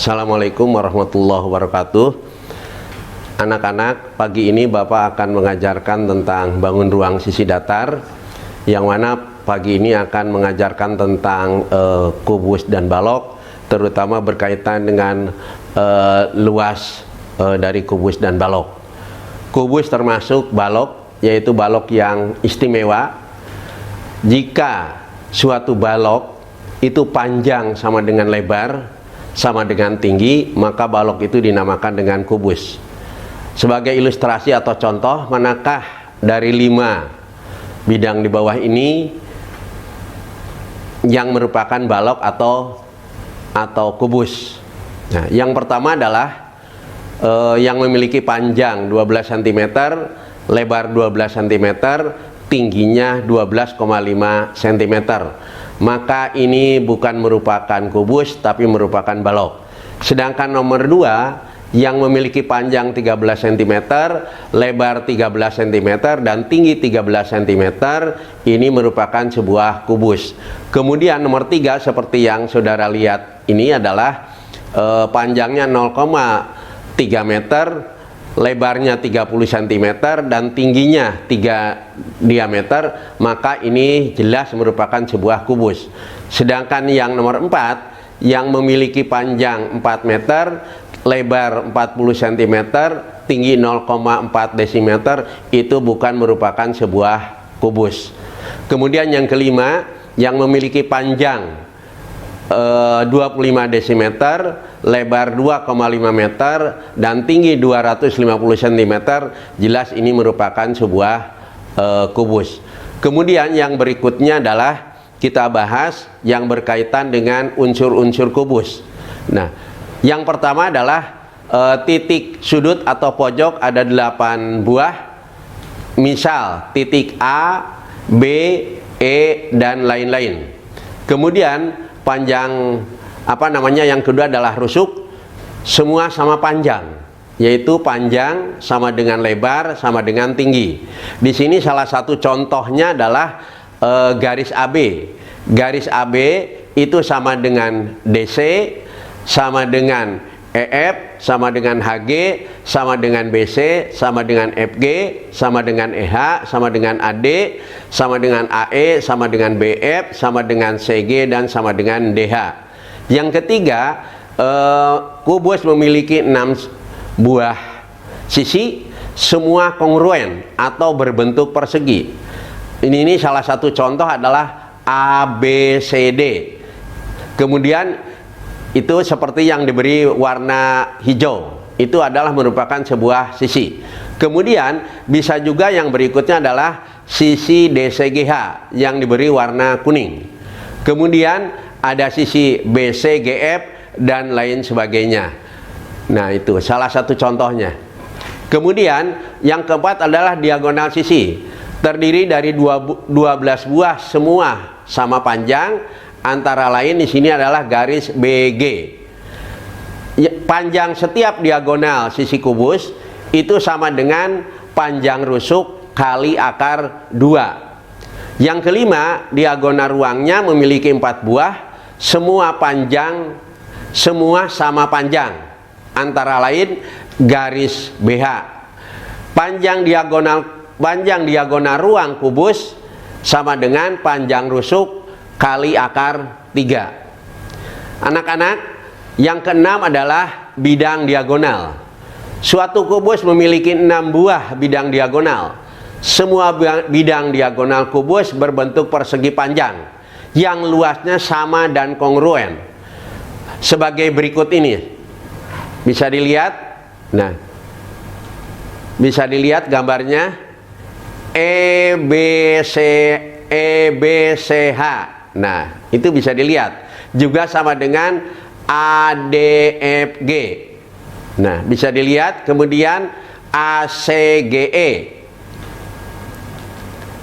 Assalamualaikum warahmatullahi wabarakatuh. Anak-anak, pagi ini Bapak akan mengajarkan tentang bangun ruang sisi datar, yang mana pagi ini akan mengajarkan tentang kubus dan balok, terutama berkaitan dengan luas dari kubus dan balok. Kubus termasuk balok, yaitu balok yang istimewa. Jika suatu balok itu panjang sama dengan lebar sama dengan tinggi, maka balok itu dinamakan dengan kubus. Sebagai ilustrasi atau contoh, manakah dari 5 bidang di bawah ini yang merupakan balok atau kubus? Nah, yang pertama adalah yang memiliki panjang 12 cm, lebar 12 cm, tingginya 12,5 cm. Maka ini bukan merupakan kubus, tapi merupakan balok. Sedangkan nomor 2 yang memiliki panjang 13 cm, lebar 13 cm, dan tinggi 13 cm, ini merupakan sebuah kubus. Kemudian nomor 3 seperti yang saudara lihat ini adalah panjangnya 0,3 meter, lebarnya 30 cm, dan tingginya 3 diameter, maka ini jelas merupakan sebuah kubus. Sedangkan yang nomor 4 yang memiliki panjang 4 meter, lebar 40 cm, tinggi 0,4 desimeter, itu bukan merupakan sebuah kubus. Kemudian yang kelima yang memiliki panjang 25 desimeter, lebar 2,5 meter, dan tinggi 250 cm, jelas ini merupakan sebuah kubus. Kemudian yang berikutnya adalah kita bahas yang berkaitan dengan unsur-unsur kubus. Nah, yang pertama adalah titik sudut atau pojok ada 8 buah. Misal titik A, B, E, dan lain-lain. Kemudian panjang yang kedua adalah rusuk, semua sama panjang, yaitu panjang sama dengan lebar sama dengan tinggi. Di sini salah satu contohnya adalah garis AB. Garis AB itu sama dengan DC, sama dengan EF, sama dengan HG, sama dengan BC, sama dengan FG, sama dengan EH, sama dengan AD, sama dengan AE, sama dengan BF, sama dengan CG, dan sama dengan DH. Yang ketiga, kubus memiliki 6 buah sisi, semua kongruen atau berbentuk persegi. Ini salah satu contoh adalah ABCD. Kemudian itu seperti yang diberi warna hijau, itu adalah merupakan sebuah sisi. Kemudian bisa juga yang berikutnya adalah sisi DCGH yang diberi warna kuning. Kemudian ada sisi BCGF dan lain sebagainya. Nah, itu salah satu contohnya. Kemudian yang keempat adalah diagonal sisi, terdiri dari 12 buah, semua sama panjang. Antara lain di sini adalah garis BG. Panjang setiap diagonal sisi kubus itu sama dengan panjang rusuk kali akar 2. Yang kelima, diagonal ruangnya memiliki 4 buah, semua panjang, semua sama panjang. Antara lain garis BH. Panjang diagonal ruang kubus sama dengan panjang rusuk kali akar 3. Anak-anak, yang keenam adalah bidang diagonal. Suatu kubus memiliki 6 buah bidang diagonal. Semua bidang diagonal kubus berbentuk persegi panjang yang luasnya sama dan kongruen. Sebagai berikut ini. Bisa dilihat? Nah, bisa dilihat gambarnya EBCH. Nah, itu bisa dilihat. Juga sama dengan ADFG. Nah, bisa dilihat. Kemudian ACGE.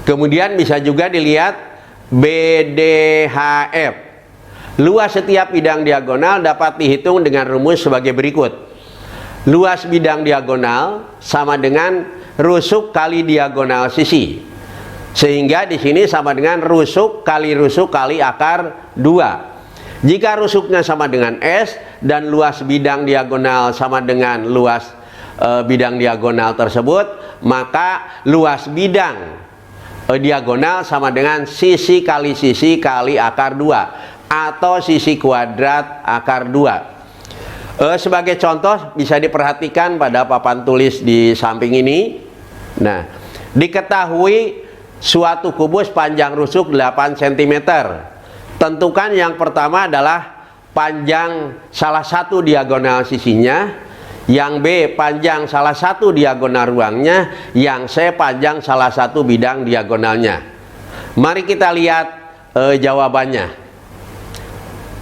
Kemudian bisa juga dilihat BDHF. Luas setiap bidang diagonal dapat dihitung dengan rumus sebagai berikut. Luas bidang diagonal sama dengan rusuk kali diagonal sisi. Sehingga di sini sama dengan rusuk kali akar 2. Jika rusuknya sama dengan S dan luas bidang diagonal sama dengan luas bidang diagonal tersebut, maka luas bidang diagonal sama dengan sisi kali akar 2 atau sisi kuadrat akar 2. Sebagai contoh bisa diperhatikan pada papan tulis di samping ini. Nah, diketahui suatu kubus panjang rusuk 8 cm. Tentukan yang pertama adalah panjang salah satu diagonal sisinya, yang B panjang salah satu diagonal ruangnya, yang C panjang salah satu bidang diagonalnya. Mari kita lihat jawabannya.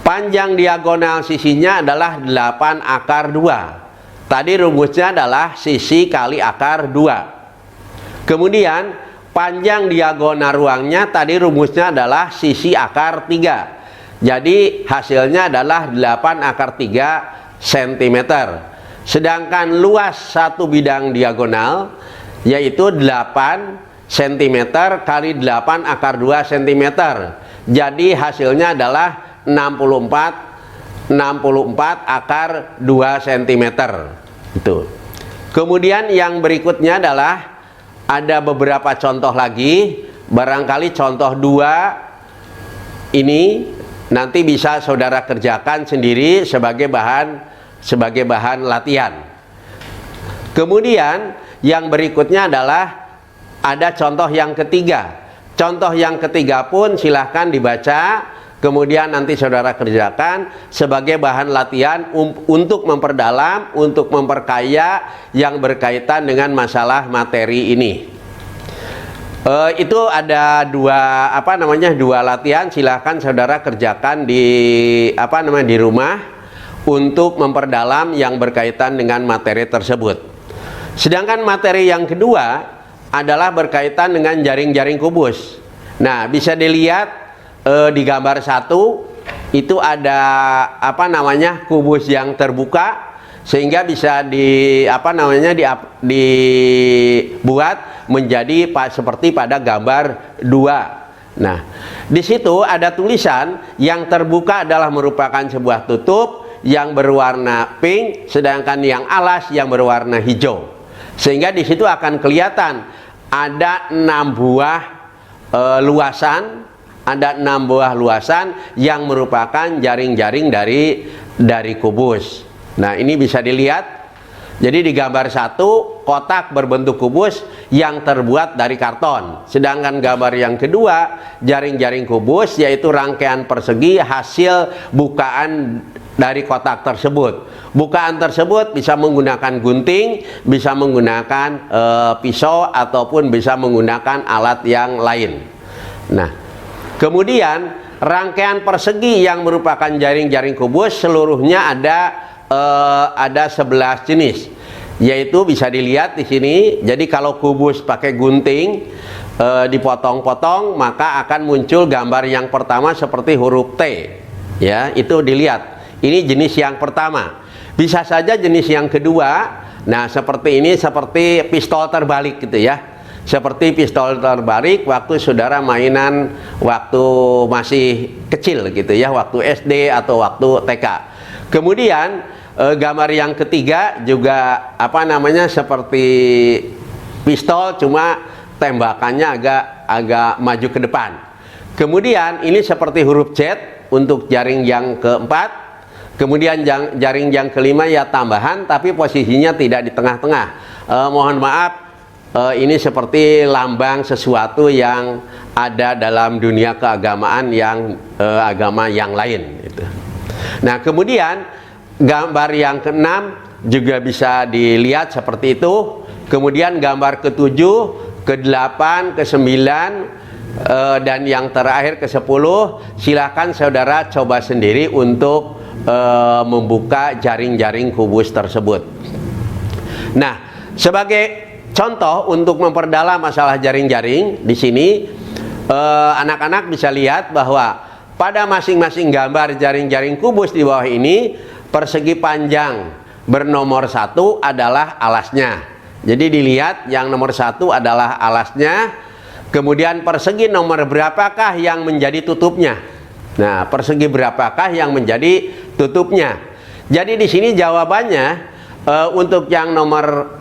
Panjang diagonal sisinya adalah 8 akar 2. Tadi rumusnya adalah sisi kali akar 2. Kemudian panjang diagonal ruangnya tadi rumusnya adalah sisi akar 3. Jadi hasilnya adalah 8 akar 3 cm. Sedangkan luas satu bidang diagonal yaitu 8 cm kali 8 akar 2 cm. Jadi hasilnya adalah 64 akar 2 cm. Itu. Kemudian yang berikutnya adalah ada beberapa contoh lagi. Barangkali contoh 2 ini nanti bisa saudara kerjakan sendiri sebagai bahan latihan. Kemudian yang berikutnya adalah ada contoh yang ketiga. Contoh yang ketiga pun silahkan dibaca, kemudian nanti saudara kerjakan sebagai bahan latihan untuk memperdalam, untuk memperkaya yang berkaitan dengan masalah materi ini. Itu ada dua latihan, silahkan saudara kerjakan di rumah untuk memperdalam yang berkaitan dengan materi tersebut. Sedangkan materi yang kedua adalah berkaitan dengan jaring-jaring kubus. Nah, bisa dilihat di gambar 1 itu ada kubus yang terbuka, sehingga bisa dibuat menjadi seperti pada gambar 2. Nah, di situ ada tulisan yang terbuka adalah merupakan sebuah tutup yang berwarna pink, sedangkan yang alas yang berwarna hijau. Sehingga di situ akan kelihatan ada 6 buah luasan. Ada 6 buah luasan yang merupakan jaring-jaring dari kubus. Nah, ini bisa dilihat. Jadi di gambar 1 kotak berbentuk kubus yang terbuat dari karton. Sedangkan gambar yang kedua jaring-jaring kubus yaitu rangkaian persegi hasil bukaan dari kotak tersebut. Bukaan tersebut bisa menggunakan gunting, bisa menggunakan pisau, ataupun bisa menggunakan alat yang lain. Nah, kemudian rangkaian persegi yang merupakan jaring-jaring kubus seluruhnya ada 11 jenis, yaitu bisa dilihat di sini. Jadi kalau kubus pakai gunting dipotong-potong, maka akan muncul gambar yang pertama seperti huruf T. Ya, itu dilihat. Ini jenis yang pertama. Bisa saja jenis yang kedua. Nah, seperti ini, seperti pistol terbalik gitu ya. Seperti pistol terbalik waktu saudara mainan waktu masih kecil gitu ya, waktu SD atau waktu TK. Kemudian gambar yang ketiga juga seperti pistol, cuma tembakannya agak maju ke depan. Kemudian ini seperti huruf Z untuk jaring yang keempat. Kemudian jaring yang kelima ya tambahan, tapi posisinya tidak di tengah-tengah. Mohon maaf, ini seperti lambang sesuatu yang ada dalam dunia keagamaan yang agama yang lain gitu. Nah, kemudian gambar yang keenam juga bisa dilihat seperti itu. Kemudian gambar ke-7, ke-8, ke-9 dan yang terakhir ke-10 silakan saudara coba sendiri untuk membuka jaring-jaring kubus tersebut. Nah, sebagai contoh untuk memperdalam masalah jaring-jaring di sini, anak-anak bisa lihat bahwa pada masing-masing gambar jaring-jaring kubus di bawah ini, persegi panjang bernomor 1 adalah alasnya. Jadi dilihat yang nomor 1 adalah alasnya. Kemudian persegi nomor berapakah yang menjadi tutupnya? Nah, persegi berapakah yang menjadi tutupnya? Jadi di sini jawabannya untuk yang nomor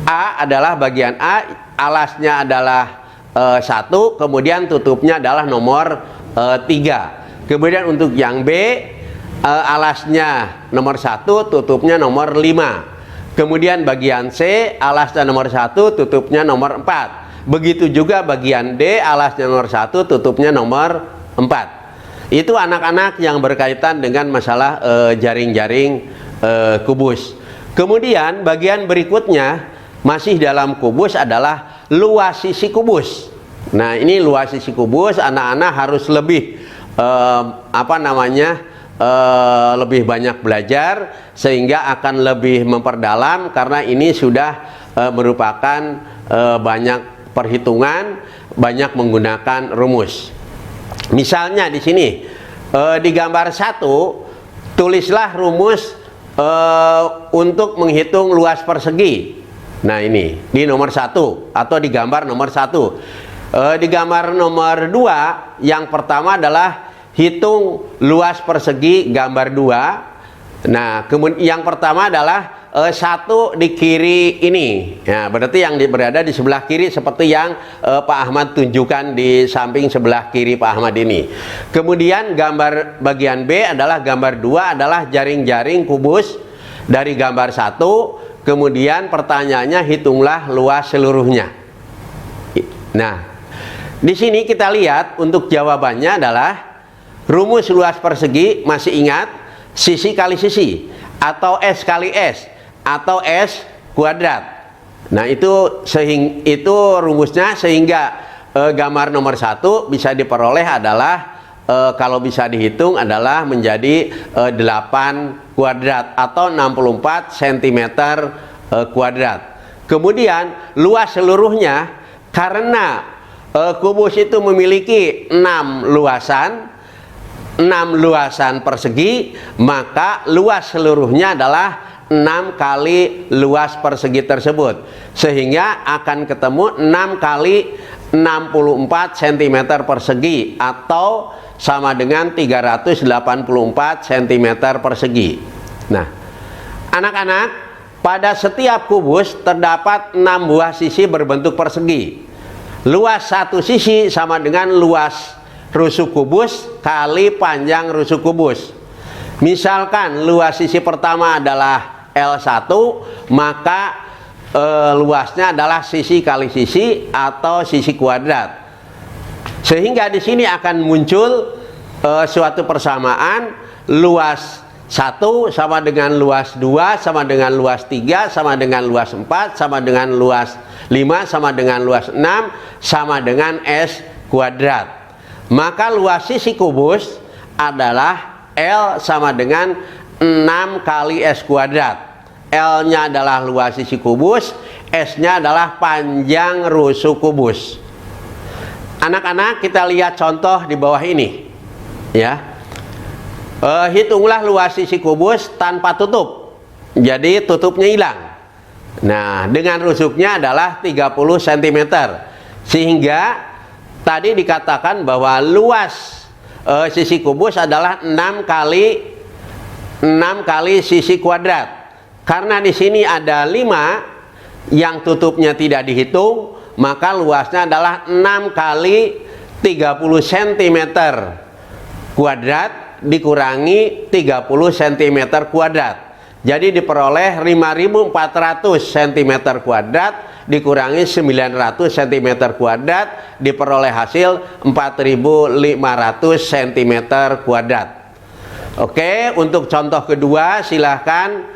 A adalah bagian A, alasnya adalah 1, kemudian tutupnya adalah nomor 3. Kemudian untuk yang B, alasnya nomor 1, tutupnya nomor 5. Kemudian bagian C, alasnya nomor 1, tutupnya nomor 4. Begitu juga bagian D, alasnya nomor 1, tutupnya nomor 4. Itu anak-anak yang berkaitan dengan masalah jaring-jaring kubus. Kemudian bagian berikutnya masih dalam kubus adalah luas sisi kubus. Nah, ini luas sisi kubus, anak-anak harus lebih lebih banyak belajar sehingga akan lebih memperdalam, karena ini sudah merupakan banyak perhitungan, banyak menggunakan rumus. Misalnya di sini di gambar 1 tulislah rumus untuk menghitung luas persegi. Nah, ini di nomor 1 atau di gambar nomor 1. Di gambar nomor 2 yang pertama adalah hitung luas persegi gambar 2. Nah, kemudian yang pertama adalah 1 di kiri ini. Ya, berarti yang berada di sebelah kiri seperti yang Pak Ahmad tunjukkan di samping sebelah kiri Pak Ahmad ini. Kemudian gambar bagian B adalah gambar 2 adalah jaring-jaring kubus dari gambar 1. Kemudian pertanyaannya hitunglah luas seluruhnya. Nah, di sini kita lihat untuk jawabannya adalah rumus luas persegi, masih ingat, sisi kali sisi atau S kali S atau S kuadrat. Nah, itu rumusnya, sehingga gambar nomor 1 bisa diperoleh adalah kalau bisa dihitung adalah menjadi 8 kuadrat atau 64 cm kuadrat. Kemudian luas seluruhnya, karena kubus itu memiliki 6 luasan persegi, maka luas seluruhnya adalah 6 kali luas persegi tersebut, sehingga akan ketemu 6 kali 64 cm persegi atau sama dengan 384 cm persegi. Nah, anak-anak, pada setiap kubus terdapat 6 buah sisi berbentuk persegi. Luas satu sisi sama dengan luas rusuk kubus kali panjang rusuk kubus. Misalkan luas sisi pertama adalah L1, maka luasnya adalah sisi kali sisi atau sisi kuadrat. Sehingga di sini akan muncul suatu persamaan, luas 1 sama dengan luas 2 sama dengan luas 3 sama dengan luas 4 sama dengan luas 5 sama dengan luas 6 sama dengan S kuadrat. Maka luas sisi kubus adalah L sama dengan 6 kali S kuadrat. L-nya adalah luas sisi kubus, S-nya adalah panjang rusuk kubus. Anak-anak, kita lihat contoh di bawah ini, ya. Hitunglah luas sisi kubus tanpa tutup, jadi tutupnya hilang. Nah, dengan rusuknya adalah 30 cm, sehingga tadi dikatakan bahwa luas sisi kubus adalah 6 kali sisi kuadrat. Karena di sini ada 5 yang tutupnya tidak dihitung, maka luasnya adalah 6 kali 30 cm kuadrat dikurangi 30 cm kuadrat. Jadi diperoleh 5.400 cm kuadrat dikurangi 900 cm kuadrat, diperoleh hasil 4.500 cm kuadrat. Oke, untuk contoh kedua silahkan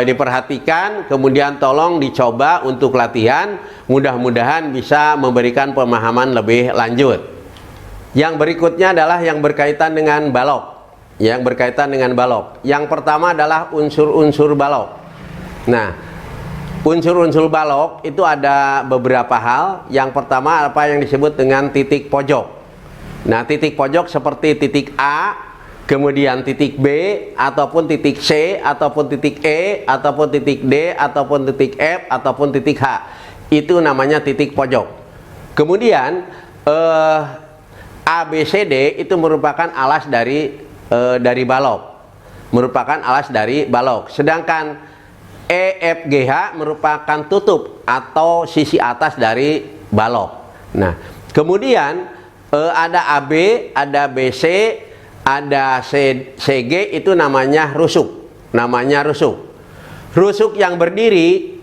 diperhatikan, kemudian tolong dicoba untuk latihan, mudah-mudahan bisa memberikan pemahaman lebih lanjut. Yang berikutnya adalah yang berkaitan dengan balok. Yang pertama adalah unsur-unsur balok. Nah, unsur-unsur balok itu ada beberapa hal. Yang pertama apa yang disebut dengan titik pojok. Nah, titik pojok seperti titik A, kemudian titik B, ataupun titik C, ataupun titik E, ataupun titik D, ataupun titik F, ataupun titik H. Itu namanya titik pojok. Kemudian ABCD itu merupakan alas dari balok, merupakan alas dari balok. Sedangkan EFGH merupakan tutup atau sisi atas dari balok. Nah, kemudian ada AB, ada BC, ada CG, itu namanya rusuk. Namanya rusuk. Rusuk yang berdiri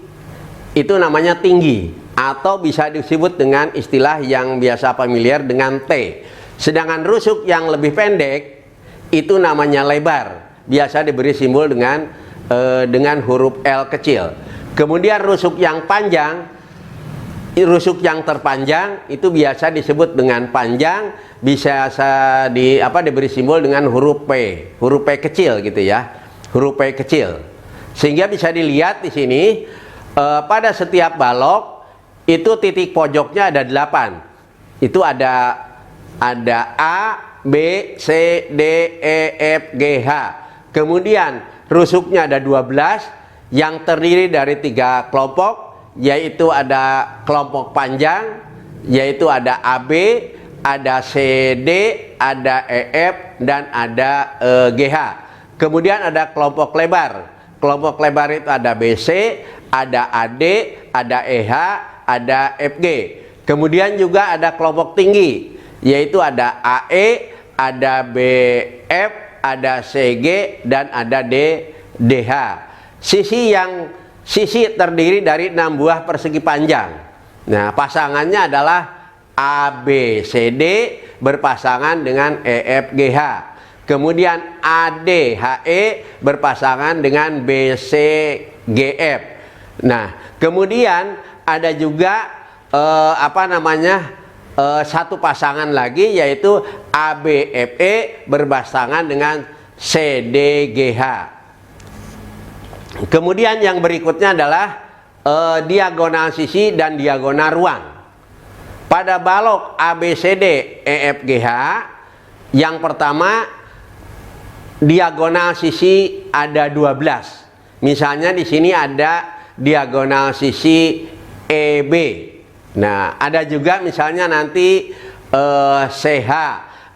itu namanya tinggi, atau bisa disebut dengan istilah yang biasa familiar dengan T. Sedangkan rusuk yang lebih pendek itu namanya lebar, biasa diberi simbol dengan huruf L kecil. Kemudian rusuk yang panjang, rusuk yang terpanjang itu biasa disebut dengan panjang, bisa diberi simbol dengan huruf P kecil gitu ya, huruf P kecil. Sehingga bisa dilihat di sini pada setiap balok itu titik pojoknya ada 8. Itu ada A, B, C, D, E, F, G, H. Kemudian rusuknya ada 12 yang terdiri dari 3 kelompok, yaitu ada kelompok panjang, yaitu ada AB, ada CD, ada EF, dan ada GH. Kemudian ada kelompok lebar. Kelompok lebar itu ada BC, ada AD, ada EH, ada FG. Kemudian juga ada kelompok tinggi, yaitu ada AE, ada BF, ada CG, dan ada DH. Sisi terdiri dari 6 buah persegi panjang. Nah, pasangannya adalah ABCD berpasangan dengan EFGH. Kemudian ADHE berpasangan dengan BCGF. Nah, kemudian ada juga satu pasangan lagi, yaitu ABFE berpasangan dengan CDGH. Kemudian yang berikutnya adalah diagonal sisi dan diagonal ruang. Pada balok ABCD EFGH, yang pertama diagonal sisi ada 12. Misalnya di sini ada diagonal sisi EB. Nah, ada juga misalnya nanti CH,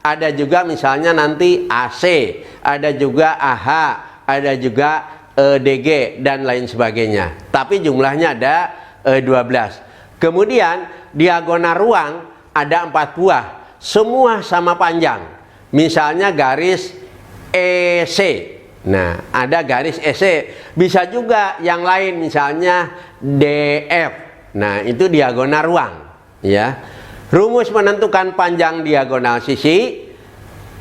ada juga misalnya nanti AC, ada juga AH, ada juga DG, dan lain sebagainya. Tapi jumlahnya ada 12. Kemudian diagonal ruang ada 4 buah, semua sama panjang. Misalnya garis EC. Nah, ada garis EC. Bisa juga yang lain, misalnya DF. Nah, itu diagonal ruang, ya. Rumus menentukan panjang diagonal sisi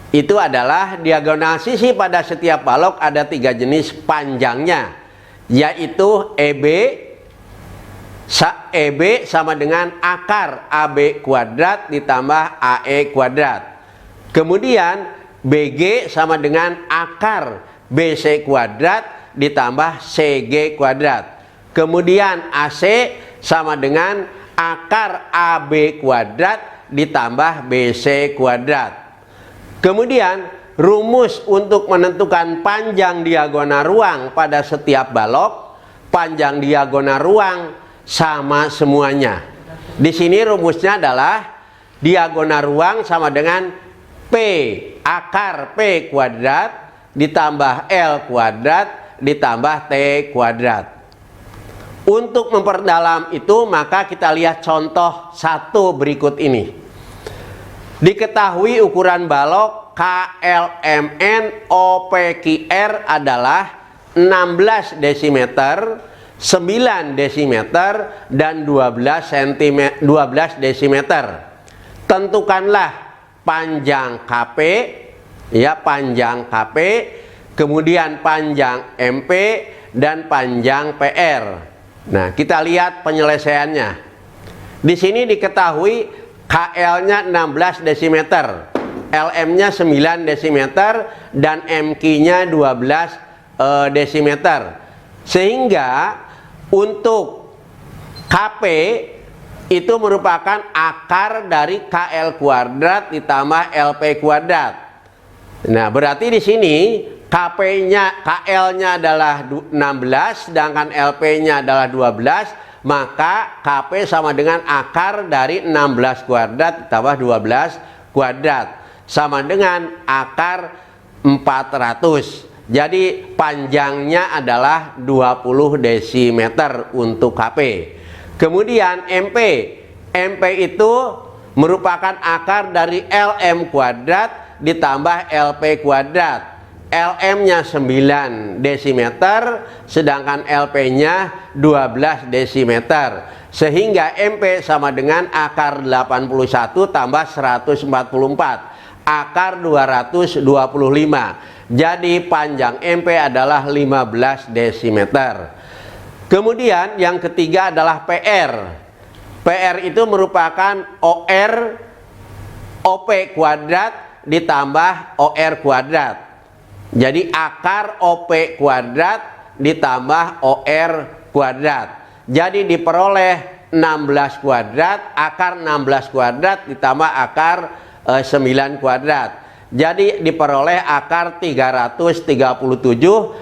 itu adalah diagonal sisi pada setiap balok ada 3 jenis panjangnya, yaitu EB sama dengan akar AB kuadrat ditambah AE kuadrat. Kemudian BG sama dengan akar BC kuadrat ditambah CG kuadrat. Kemudian AC sama dengan akar AB kuadrat ditambah BC kuadrat. Kemudian rumus untuk menentukan panjang diagonal ruang pada setiap balok, panjang diagonal ruang sama semuanya. Di sini rumusnya adalah diagonal ruang sama dengan P akar P kuadrat ditambah L kuadrat ditambah T kuadrat. Untuk memperdalam itu, maka kita lihat contoh 1 berikut ini. Diketahui ukuran balok KLMN OPQR adalah 16 desimeter, 9 desimeter, dan 12 desimeter. Tentukanlah panjang KP, ya, panjang KP, kemudian panjang MP, dan panjang PR. Nah, kita lihat penyelesaiannya. Di sini diketahui KL-nya 16 desimeter, LM-nya 9 desimeter, dan MQ-nya 12 desimeter. Sehingga untuk KP itu merupakan akar dari KL kuadrat ditambah LP kuadrat. Nah, berarti di sini KL-nya adalah 16, sedangkan LP-nya adalah 12, maka KP sama dengan akar dari 16 kuadrat ditambah 12 kuadrat sama dengan akar 400. Jadi panjangnya adalah 20 desimeter untuk HP. Kemudian MP itu merupakan akar dari LM kuadrat ditambah LP kuadrat. LM-nya 9 desimeter, sedangkan LP-nya 12 desimeter. Sehingga MP sama dengan akar 81 tambah 144, akar 225. Jadi panjang MP adalah 15 desimeter. Kemudian yang ketiga adalah PR. PR itu merupakan OP kuadrat ditambah OR kuadrat. Jadi akar OP kuadrat ditambah OR kuadrat. Jadi diperoleh 16 kuadrat, akar 16 kuadrat ditambah akar 9 kuadrat. Jadi diperoleh akar 337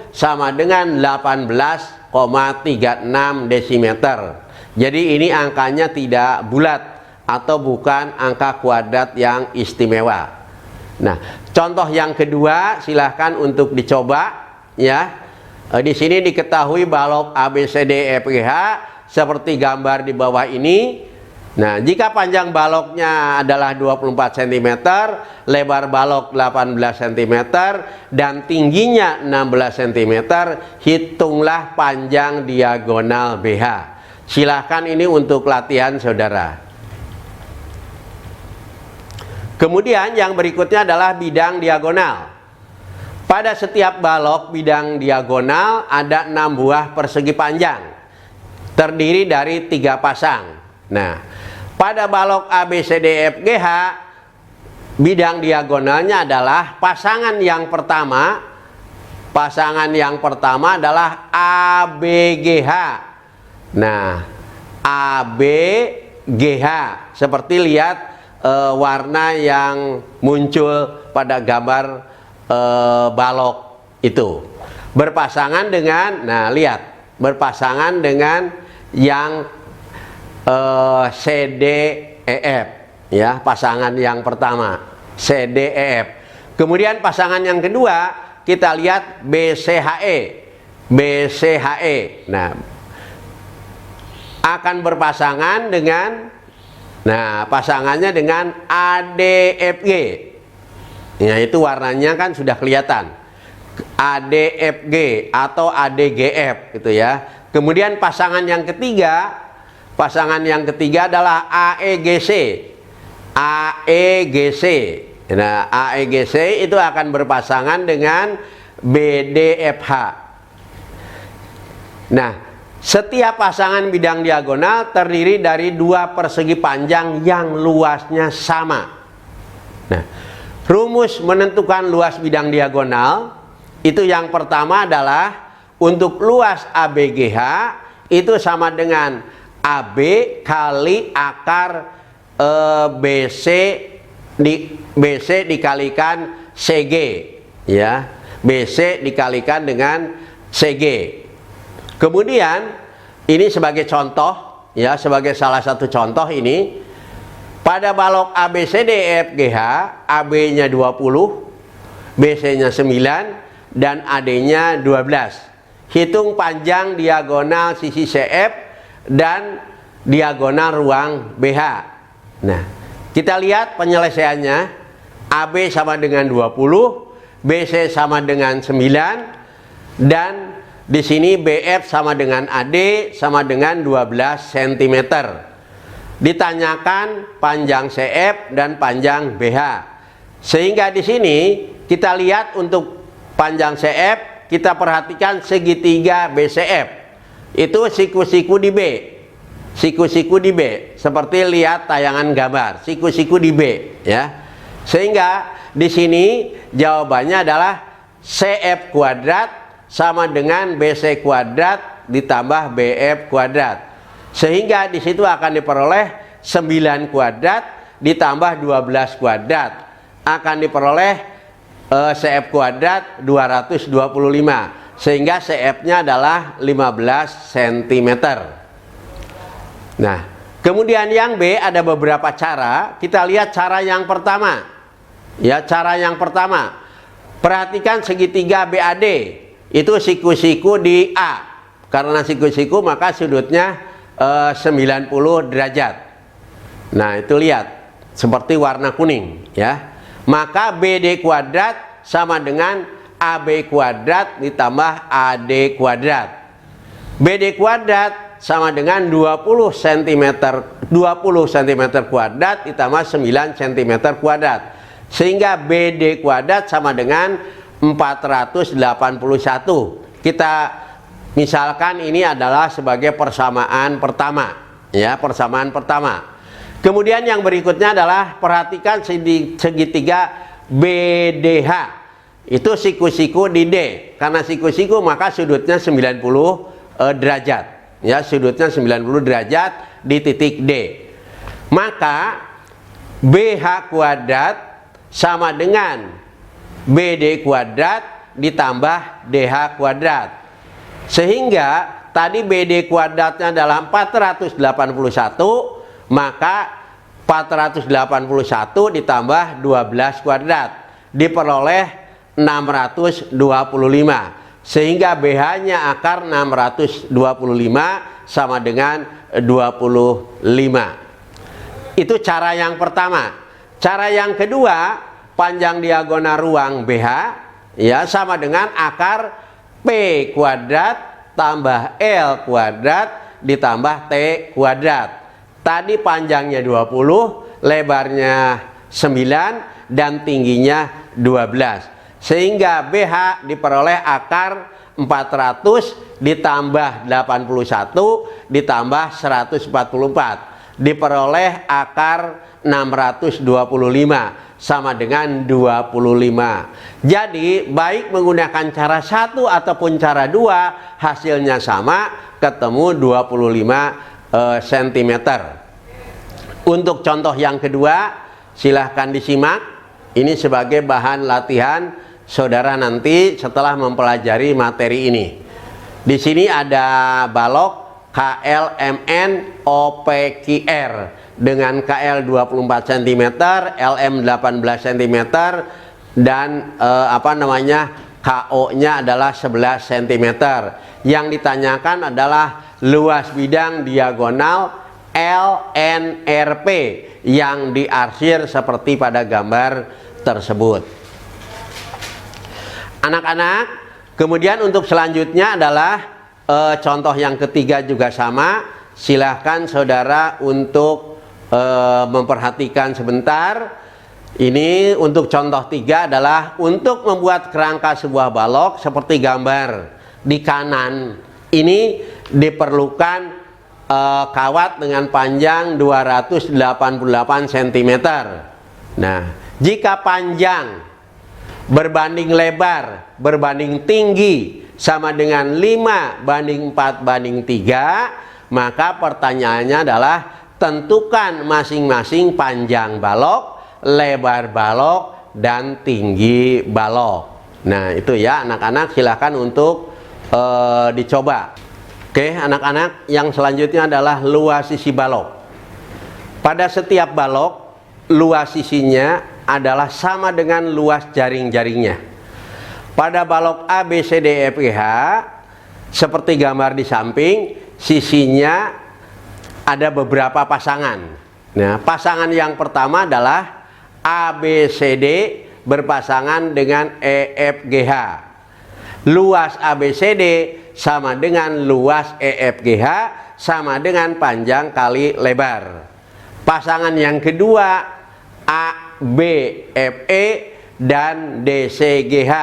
sama dengan 18,36 desimeter. Jadi ini angkanya tidak bulat atau bukan angka kuadrat yang istimewa. Nah, contoh yang kedua silahkan untuk dicoba ya. Di sini diketahui balok ABCDEFGH seperti gambar di bawah ini. Nah, jika panjang baloknya adalah 24 cm, lebar balok 18 cm, dan tingginya 16 cm, hitunglah panjang diagonal BH. Silahkan ini untuk latihan saudara. Kemudian yang berikutnya adalah bidang diagonal. Pada setiap balok bidang diagonal ada 6 buah persegi panjang, terdiri dari 3 pasang. Nah, pada balok ABCDEFGH bidang diagonalnya adalah pasangan yang pertama. Pasangan yang pertama adalah ABGH. Nah, ABGH seperti lihat warna yang muncul pada gambar balok itu berpasangan dengan, nah lihat, berpasangan dengan yang CDEF ya, pasangan yang pertama CDEF. Kemudian pasangan yang kedua kita lihat BCHE. Nah, akan berpasangan dengan, nah pasangannya dengan ADFG. Ya, itu warnanya kan sudah kelihatan, ADFG atau ADGF gitu ya. Kemudian pasangan yang ketiga adalah AEGC. Nah, AEGC itu akan berpasangan dengan BDFH. Nah, setiap pasangan bidang diagonal terdiri dari 2 persegi panjang yang luasnya sama. Nah, rumus menentukan luas bidang diagonal itu yang pertama adalah untuk luas ABGH itu sama dengan AB kali akar BC dikalikan CG ya. BC dikalikan dengan CG. Kemudian ini sebagai contoh ya, sebagai salah satu contoh ini. Pada balok ABCDEFGH, AB-nya 20, BC-nya 9, dan AD-nya 12. Hitung panjang diagonal sisi CF dan diagonal ruang BH. Nah, kita lihat penyelesaiannya. AB sama dengan 20, BC sama dengan 9, dan di sini BF sama dengan AD sama dengan 12 cm. Ditanyakan panjang CF dan panjang BH. Sehingga di sini kita lihat untuk panjang CF, kita perhatikan segitiga BCF. Itu siku-siku di B. Siku-siku di B. Seperti lihat tayangan gambar, siku-siku di B ya. Sehingga di sini jawabannya adalah CF kuadrat sama dengan BC kuadrat ditambah BF kuadrat. Sehingga di situ akan diperoleh 9 kuadrat ditambah 12 kuadrat. Akan diperoleh CF kuadrat 225. Sehingga CF-nya adalah 15 cm. Nah, Kemudian yang B ada beberapa cara. Kita lihat cara yang pertama. Ya, cara yang pertama. Perhatikan segitiga BAD. Itu siku-siku di A. Karena siku-siku maka sudutnya 90 derajat. Nah, itu lihat seperti warna kuning ya. Maka BD kuadrat sama dengan AB kuadrat ditambah AD kuadrat. BD kuadrat sama dengan 20 cm kuadrat ditambah 9 cm kuadrat. Sehingga BD kuadrat sama dengan 481. Kita misalkan ini adalah sebagai persamaan pertama, ya, persamaan pertama. Kemudian yang berikutnya adalah perhatikan segitiga BDH. Itu siku-siku di D. Karena siku-siku maka sudutnya 90 derajat. Ya, sudutnya 90 derajat di titik D. Maka BH kuadrat sama dengan BD kuadrat ditambah DH kuadrat. Sehingga tadi BD kuadratnya adalah 481, maka 481 ditambah 12 kuadrat diperoleh 625. Sehingga BH-nya akar 625 sama dengan 25. Itu cara yang pertama. Cara yang kedua, panjang diagonal ruang BH ya sama dengan akar P kuadrat tambah L kuadrat ditambah T kuadrat. Tadi panjangnya 20, lebarnya 9 dan tingginya 12. Sehingga BH diperoleh akar 400 ditambah 81 ditambah 144. Diperoleh akar 625 sama dengan 25. Jadi baik menggunakan cara 1 ataupun cara 2 hasilnya sama, ketemu 25 cm. Untuk contoh yang kedua silahkan disimak. Ini sebagai bahan latihan saudara nanti setelah mempelajari materi ini. Di sini ada balok KLMN OPQR dengan KL 24 cm, LM 18 cm dan KO-nya adalah 11 cm. Yang ditanyakan adalah luas bidang diagonal LNRP yang diarsir seperti pada gambar tersebut. Anak-anak, kemudian untuk selanjutnya adalah contoh yang ketiga juga sama. Silahkan saudara untuk memperhatikan sebentar. Ini untuk contoh 3 adalah untuk membuat kerangka sebuah balok seperti gambar di kanan. Ini diperlukan kawat dengan panjang 288 cm. Nah, jika panjang berbanding lebar berbanding tinggi sama dengan 5:4:3, maka pertanyaannya adalah tentukan masing-masing panjang balok, lebar balok, dan tinggi balok. Nah, itu ya anak-anak, silahkan untuk dicoba. Oke anak-anak, yang selanjutnya adalah luas sisi balok. Pada setiap balok, luas sisinya adalah sama dengan luas jaring-jaringnya. Pada balok A, B, C, D, E, F, G, H, seperti gambar di samping, sisinya ada beberapa pasangan. Nah, pasangan yang pertama adalah ABCD berpasangan dengan EFGH. Luas ABCD sama dengan luas EFGH sama dengan panjang kali lebar. Pasangan yang kedua ABFE dan DCGH.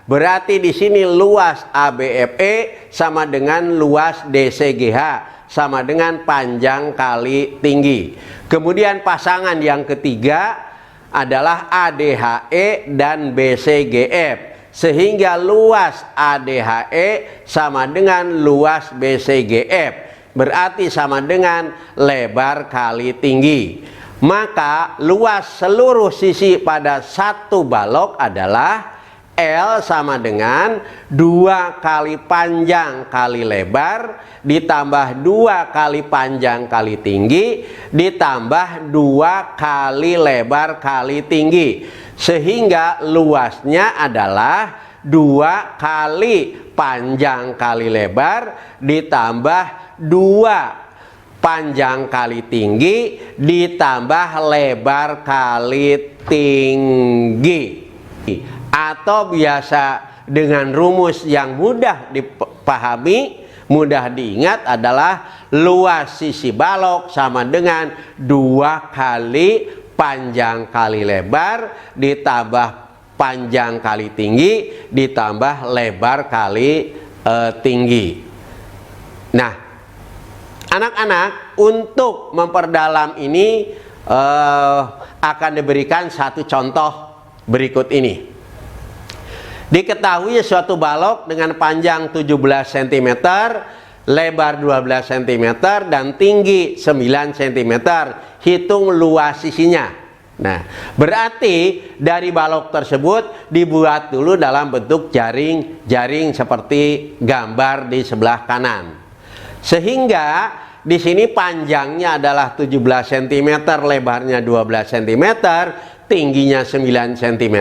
Berarti di sini luas ABFE sama dengan luas DCGH sama dengan panjang kali tinggi. Kemudian pasangan yang ketiga adalah ADHE dan BCGF. Sehingga luas ADHE sama dengan luas BCGF. Berarti sama dengan lebar kali tinggi. Maka luas seluruh sisi pada satu balok adalah L sama dengan 2 kali panjang kali lebar ditambah 2 kali panjang kali tinggi ditambah 2 kali lebar kali tinggi, sehingga luasnya adalah 2 kali panjang kali lebar ditambah 2 panjang kali tinggi ditambah lebar kali tinggi. Atau biasa dengan rumus yang mudah dipahami, mudah diingat adalah luas sisi balok sama dengan 2 kali panjang kali lebar ditambah panjang kali tinggi ditambah lebar kali tinggi. Nah, anak-anak, untuk memperdalam ini akan diberikan satu contoh berikut ini. Diketahui suatu balok dengan panjang 17 cm, lebar 12 cm, dan tinggi 9 cm. Hitung luas sisinya. Nah, berarti dari balok tersebut dibuat dulu dalam bentuk jaring seperti gambar di sebelah kanan. Sehingga di sini panjangnya adalah 17 cm, lebarnya 12 cm, tingginya 9 cm,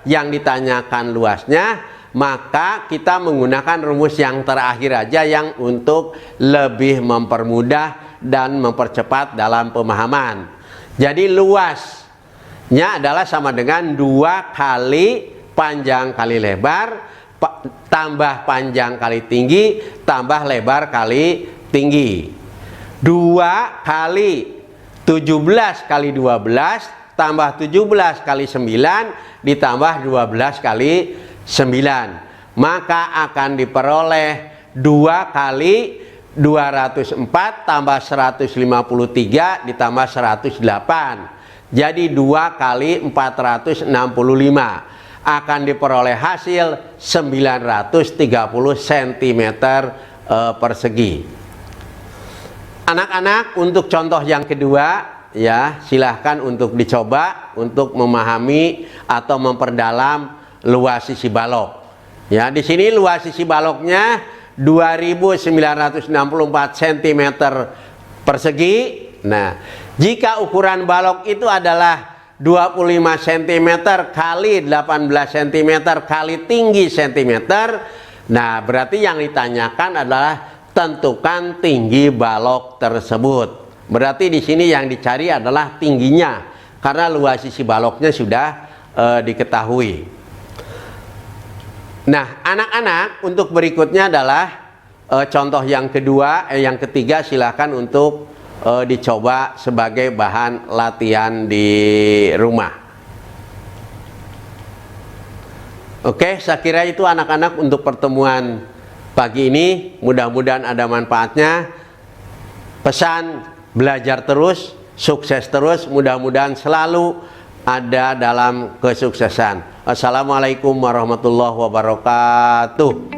yang ditanyakan luasnya, maka kita menggunakan rumus yang terakhir aja yang untuk lebih mempermudah dan mempercepat dalam pemahaman. Jadi luasnya adalah sama dengan 2 kali panjang kali lebar tambah panjang kali tinggi tambah lebar kali tinggi. 2 kali 17 kali 12 tambah 17 kali 9 ditambah 12 kali 9, maka akan diperoleh 2 kali 204 tambah 153 ditambah 108, jadi 2 kali 465, akan diperoleh hasil 930 cm persegi. Anak-anak, untuk contoh yang kedua, ya, silahkan untuk dicoba untuk memahami atau memperdalam luas sisi balok. Ya, di sini luas sisi baloknya 2964 cm persegi. Nah, jika ukuran balok itu adalah 25 cm kali 18 cm kali tinggi cm, nah berarti yang ditanyakan adalah tentukan tinggi balok tersebut. Berarti di sini yang dicari adalah tingginya, karena luas sisi baloknya sudah diketahui. Nah, anak-anak, untuk berikutnya adalah contoh yang kedua, yang ketiga, silahkan untuk dicoba sebagai bahan latihan di rumah. Oke, saya kira itu anak-anak untuk pertemuan pagi ini. Mudah-mudahan ada manfaatnya. Pesan: belajar terus, sukses terus, mudah-mudahan selalu ada dalam kesuksesan. Assalamualaikum warahmatullahi wabarakatuh.